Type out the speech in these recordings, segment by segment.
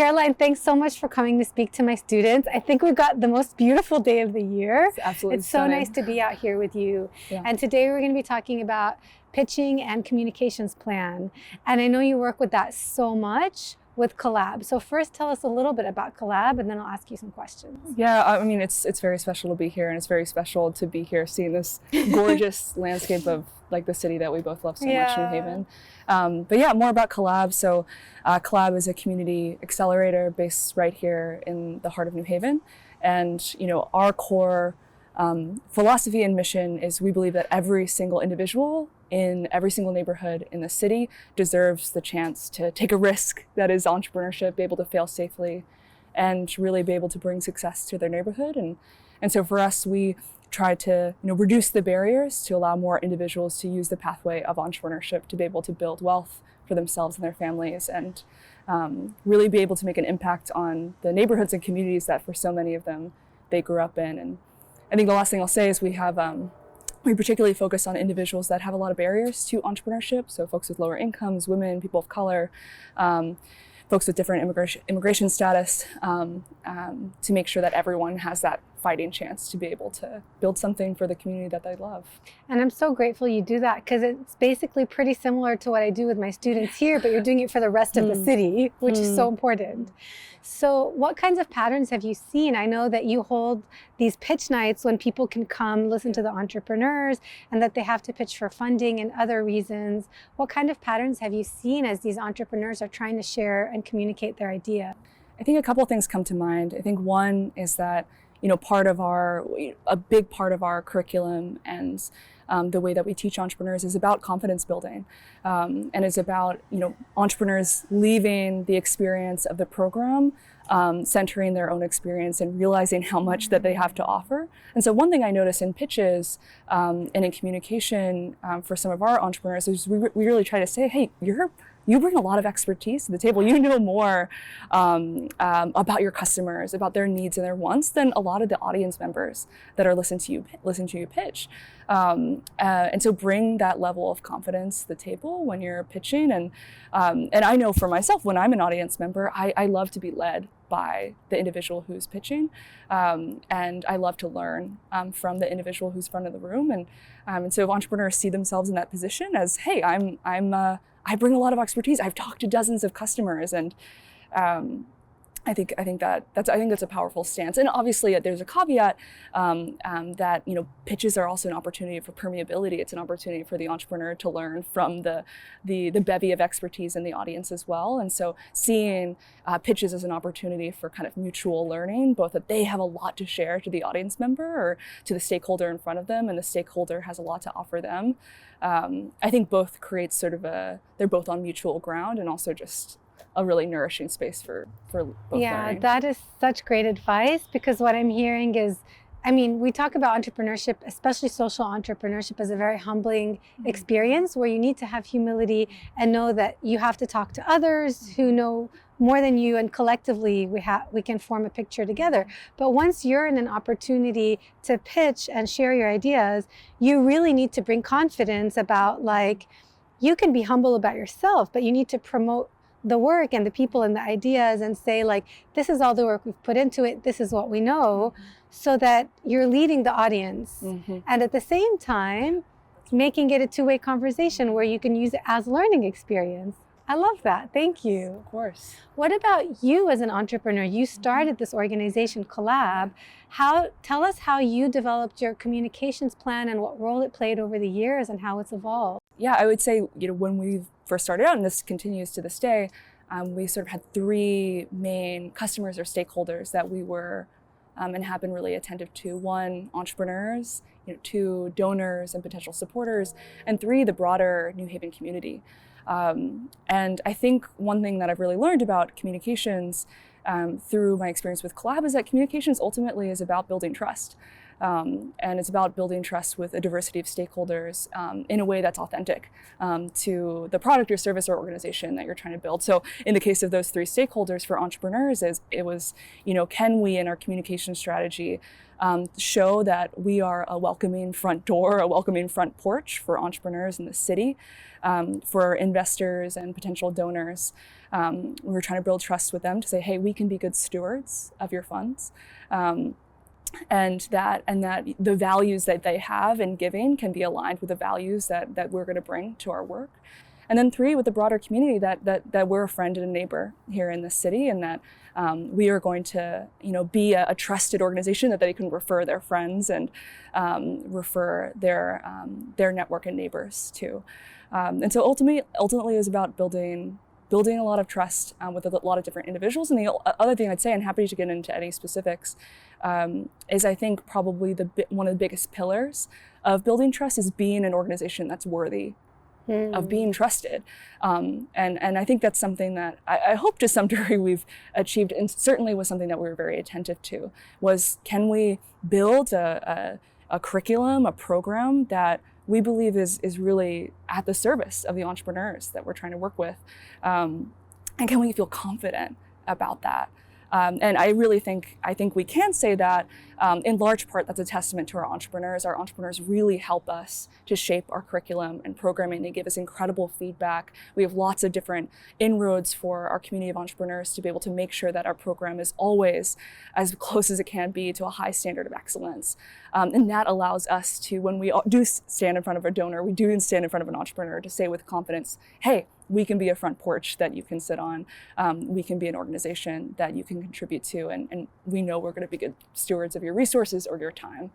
Caroline, thanks so much for coming to speak to my students. I think we've got the most beautiful day of the year. It's absolutely It's stunning. so nice to be out here with you. Yeah. And today we're going to be talking about pitching and communications plan. And I know you work with that so much with Collab. So first tell us a little bit about Collab, and then I'll ask you some questions. Yeah, I mean, it's very special to be here, and it's very special to be here seeing this gorgeous landscape of like the city that we both love so much, New Haven. But yeah, more about Collab. So Collab is a community accelerator based right here in the heart of New Haven. And, you know, our core philosophy and mission is we believe that every single individual in every single neighborhood in the city deserves the chance to take a risk that is entrepreneurship, be able to fail safely, and really be able to bring success to their neighborhood. And so for us, we try to reduce the barriers to allow more individuals to use the pathway of entrepreneurship to be able to build wealth for themselves and their families, and really be able to make an impact on the neighborhoods and communities that for so many of them they grew up in. And I think the last thing I'll say is we particularly focus on individuals that have a lot of barriers to entrepreneurship. So folks with lower incomes, women, people of color, folks with different immigration status, to make sure that everyone has that fighting chance to be able to build something for the community that they love. And I'm so grateful you do that, because it's basically pretty similar to what I do with my students here, but you're doing it for the rest of the city, which is so important. So what kinds of patterns have you seen? I know that you hold these pitch nights when people can come listen to the entrepreneurs, and that they have to pitch for funding and other reasons. What kind of patterns have you seen as these entrepreneurs are trying to share and communicate their idea? I think a couple of things come to mind. I think one is that a big part of our curriculum and the way that we teach entrepreneurs is about confidence building, and it's about entrepreneurs leaving the experience of the program, centering their own experience and realizing how much that they have to offer. And so one thing I notice in pitches and in communication for some of our entrepreneurs is we really try to say, hey, you bring a lot of expertise to the table. You know more about your customers, about their needs and their wants than a lot of the audience members that are listening to you pitch. And so bring that level of confidence to the table when you're pitching. And I know for myself, when I'm an audience member, I love to be led by the individual who's pitching, and I love to learn from the individual who's front of the room. And so if entrepreneurs see themselves in that position as, hey, I bring a lot of expertise. I've talked to dozens of customers, and I think that's a powerful stance. And obviously, there's a caveat that pitches are also an opportunity for permeability. It's an opportunity for the entrepreneur to learn from the bevy of expertise in the audience as well. And so, seeing pitches as an opportunity for kind of mutual learning, both that they have a lot to share to the audience member or to the stakeholder in front of them, and the stakeholder has a lot to offer them. I think both create they're both on mutual ground, and also just a really nourishing space for both learning. That is such great advice, because what I'm hearing is, we talk about entrepreneurship, especially social entrepreneurship, as a very humbling experience where you need to have humility and know that you have to talk to others who know more than you, and collectively we can form a picture together. But once you're in an opportunity to pitch and share your ideas, you really need to bring confidence about, like, you can be humble about yourself, but you need to promote the work and the people and the ideas and say, like, this is all the work we've put into it, this is what we know, so that you're leading the audience. And at the same time, making it a two-way conversation where you can use it as learning experience. I love that. Thank you. Of course. What about you as an entrepreneur? You started this organization, Collab. Tell us how you developed your communications plan and what role it played over the years and how it's evolved. Yeah, I would say, when we first started out, and this continues to this day, we sort of had three main customers or stakeholders that we were and have been really attentive to. One, entrepreneurs, two, donors and potential supporters, and three, the broader New Haven community. And I think one thing that I've really learned about communications through my experience with Collab is that communications ultimately is about building trust. And it's about building trust with a diversity of stakeholders in a way that's authentic to the product or service or organization that you're trying to build. So in the case of those three stakeholders for entrepreneurs, it was, can we in our communication strategy show that we are a welcoming front door, a welcoming front porch for entrepreneurs in the city, for investors and potential donors. We were trying to build trust with them to say, hey, we can be good stewards of your funds. And that the values that they have in giving can be aligned with the values that we're going to bring to our work. And then three, with the broader community, that we're a friend and a neighbor here in the city, and that we are going to be a trusted organization that they can refer their friends and refer their network and neighbors to. And so ultimately it was about building a lot of trust with a lot of different individuals. And the other thing I'd say, and happy to get into any specifics, is I think probably one of the biggest pillars of building trust is being an organization that's worthy of being trusted. And I think that's something that I hope to some degree we've achieved, and certainly was something that we were very attentive to, was can we build a curriculum, a program that we believe is really at the service of the entrepreneurs that we're trying to work with. And can we feel confident about that? And I think we can say that in large part, that's a testament to our entrepreneurs. Our entrepreneurs really help us to shape our curriculum and programming. They give us incredible feedback. We have lots of different inroads for our community of entrepreneurs to be able to make sure that our program is always as close as it can be to a high standard of excellence. And that allows us to, when we do stand in front of a donor, we do stand in front of an entrepreneur, to say with confidence, hey, we can be a front porch that you can sit on. We can be an organization that you can contribute to. And we know we're going to be good stewards of your resources or your time.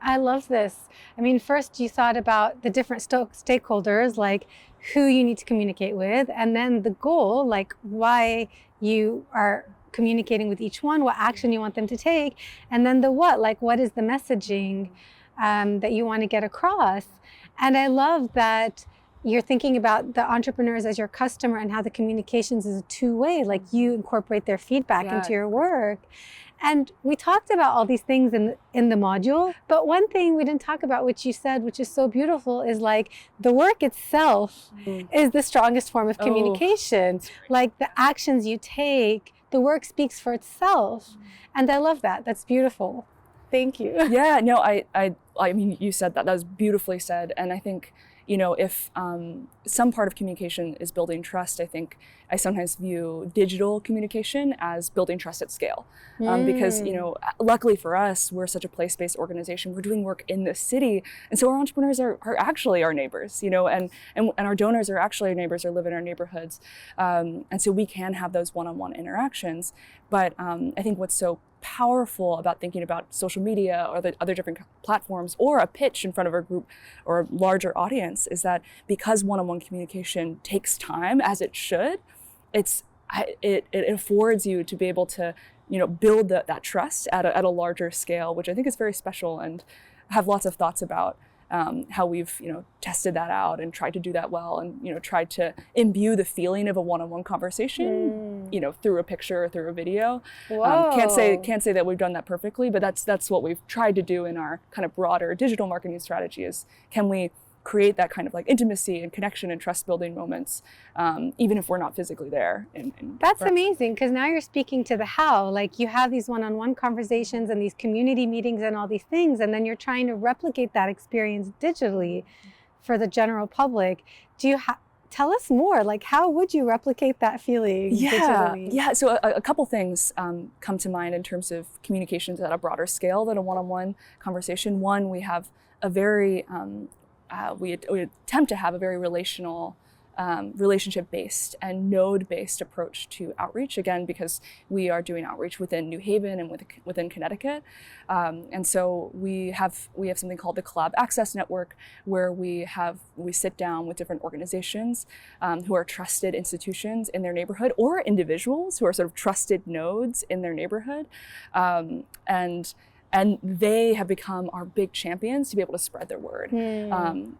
I love this. I mean, first you thought about the different stakeholders, like who you need to communicate with, and then the goal, like why you are communicating with each one, what action you want them to take, and then the what, like what is the messaging that you want to get across. And I love that you're thinking about the entrepreneurs as your customer and how the communications is a two-way, like you incorporate their feedback into your work. And we talked about all these things in the module, but one thing we didn't talk about, which you said, which is so beautiful, is like the work itself is the strongest form of communication. Like the actions you take, the work speaks for itself. And I love that. That's beautiful. Thank you. Yeah, no, I mean, you said that. That was beautifully said. And I think, if some part of communication is building trust, I think I sometimes view digital communication as building trust at scale. Because, luckily for us, we're such a place-based organization. We're doing work in the city. And so our entrepreneurs are actually our neighbors, and our donors are actually our neighbors or live in our neighborhoods. And so we can have those one-on-one interactions. But I think what's so powerful about thinking about social media or the other different platforms or a pitch in front of a group or a larger audience is that because one-on-one communication takes time, as it should, it affords you to be able to build that trust at a larger scale, which I think is very special, and have lots of thoughts about how we've tested that out and tried to do that well, and tried to imbue the feeling of a one-on-one conversation through a picture or through a video. Can't say that we've done that perfectly, but that's what we've tried to do in our kind of broader digital marketing strategy, is can we create that kind of like intimacy and connection and trust building moments, even if we're not physically there. That's amazing, because now you're speaking to the how. Like you have these one-on-one conversations and these community meetings and all these things, and then you're trying to replicate that experience digitally for the general public. Do you tell us more? Like how would you replicate that feeling digitally? Yeah. So a couple things come to mind in terms of communications at a broader scale than a one-on-one conversation. One, we have a very we attempt to have a very relationship-based and node-based approach to outreach, again, because we are doing outreach within New Haven and within Connecticut. And so we have something called the Collab Access Network, where we sit down with different organizations who are trusted institutions in their neighborhood, or individuals who are sort of trusted nodes in their neighborhood. And they have become our big champions to be able to spread their word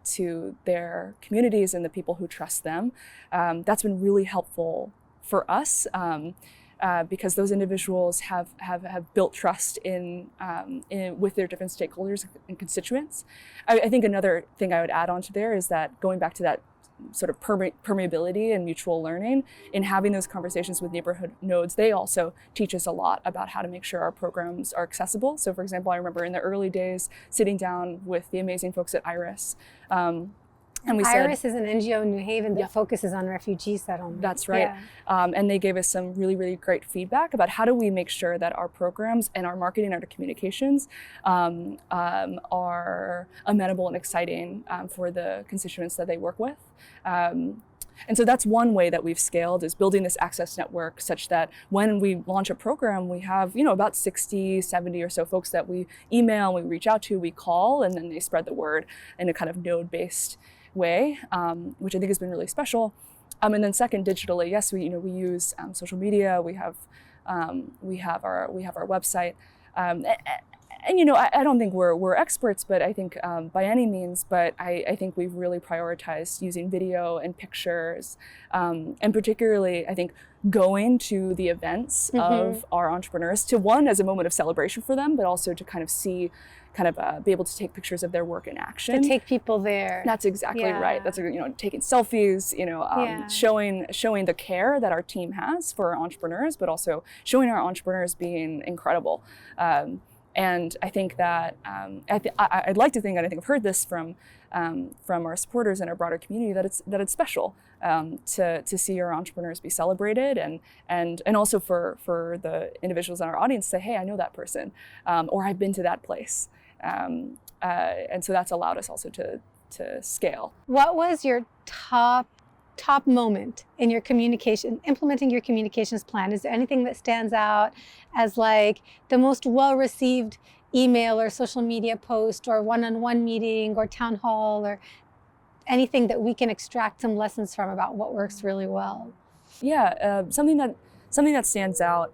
to their communities and the people who trust them. That's been really helpful for us. because those individuals have built trust in with their different stakeholders and constituents. I think another thing I would add on to there is that going back to that sort of permeability and mutual learning, in having those conversations with neighborhood nodes, they also teach us a lot about how to make sure our programs are accessible. So for example, I remember in the early days sitting down with the amazing folks at IRIS, and we IRIS said, is an NGO in New Haven that yeah, focuses on refugee settlement. That's right. Yeah. And they gave us some really, really great feedback about how do we make sure that our programs and our marketing and our communications are amenable and exciting for the constituents that they work with. And so that's one way that we've scaled, is building this access network such that when we launch a program, we have, about 60, 70 or so folks that we email, we reach out to, we call, and then they spread the word in a kind of node-based way, which I think has been really special. And then second, digitally, yes, we use social media. We have our website, and I don't think we're experts, but I think by any means, but I think we've really prioritized using video and pictures, and particularly I think going to the events of our entrepreneurs, to one, as a moment of celebration for them, but also to kind of see, be able to take pictures of their work in action. To take people there. That's exactly right. That's taking selfies, showing the care that our team has for our entrepreneurs, but also showing our entrepreneurs being incredible. And I think that I'd like to think, and I think I've heard this from our supporters and our broader community, that it's special to see our entrepreneurs be celebrated, and also for the individuals in our audience to say, hey, I know that person, or I've been to that place, and so that's allowed us also to scale. What was your top moment in your implementing your communications plan? Is there anything that stands out as like the most well-received email or social media post or one-on-one meeting or town hall, or anything that we can extract some lessons from about what works really well? Yeah, something that stands out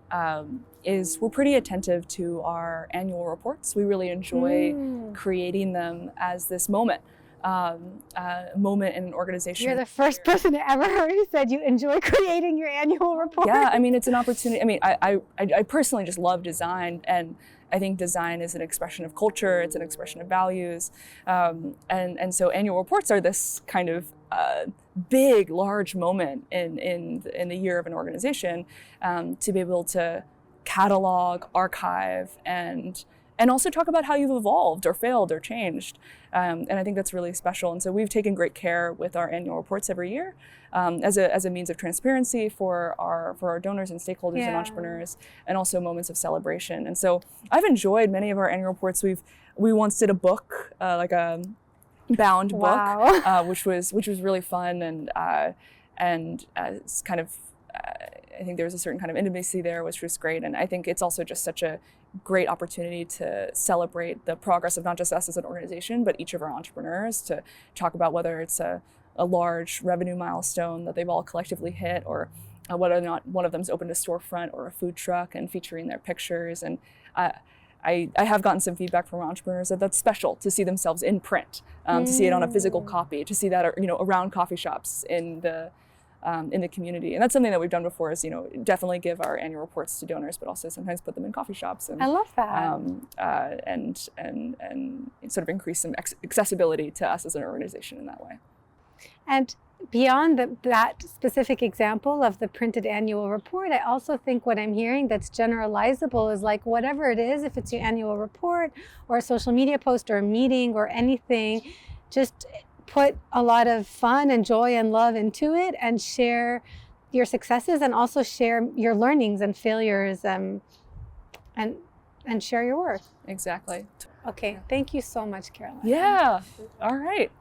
is we're pretty attentive to our annual reports. We really enjoy creating them as this moment in an organization. You're the first person I ever heard who said you enjoy creating your annual report. Yeah, I mean, it's an opportunity. I mean, I personally just love design, and I think design is an expression of culture. It's an expression of values, and so annual reports are this kind of big, large moment in the year of an organization, to be able to catalog, archive, and also talk about how you've evolved or failed or changed. And I think that's really special. And so we've taken great care with our annual reports every year as a means of transparency for our donors and stakeholders and entrepreneurs, and also moments of celebration. And so I've enjoyed many of our annual reports. We once did a book, like a bound book, which was really fun, and it's kind of, I think there was a certain kind of intimacy there, which was great. And I think it's also just such a great opportunity to celebrate the progress of not just us as an organization, but each of our entrepreneurs, to talk about whether it's a large revenue milestone that they've all collectively hit, or whether or not one of them's opened a storefront or a food truck, and featuring their pictures. And I have gotten some feedback from entrepreneurs that that's special to see themselves in print, to see it on a physical copy, to see that around coffee shops in the community. And that's something that we've done before, is definitely give our annual reports to donors, but also sometimes put them in coffee shops. And, I love that. And sort of increase some accessibility to us as an organization in that way. And beyond that specific example of the printed annual report, I also think what I'm hearing that's generalizable is, like, whatever it is, if it's your annual report or a social media post or a meeting or anything, just put a lot of fun and joy and love into it, and share your successes, and also share your learnings and failures, and share your work. Exactly. Okay, thank you so much, Caroline. Yeah, all right.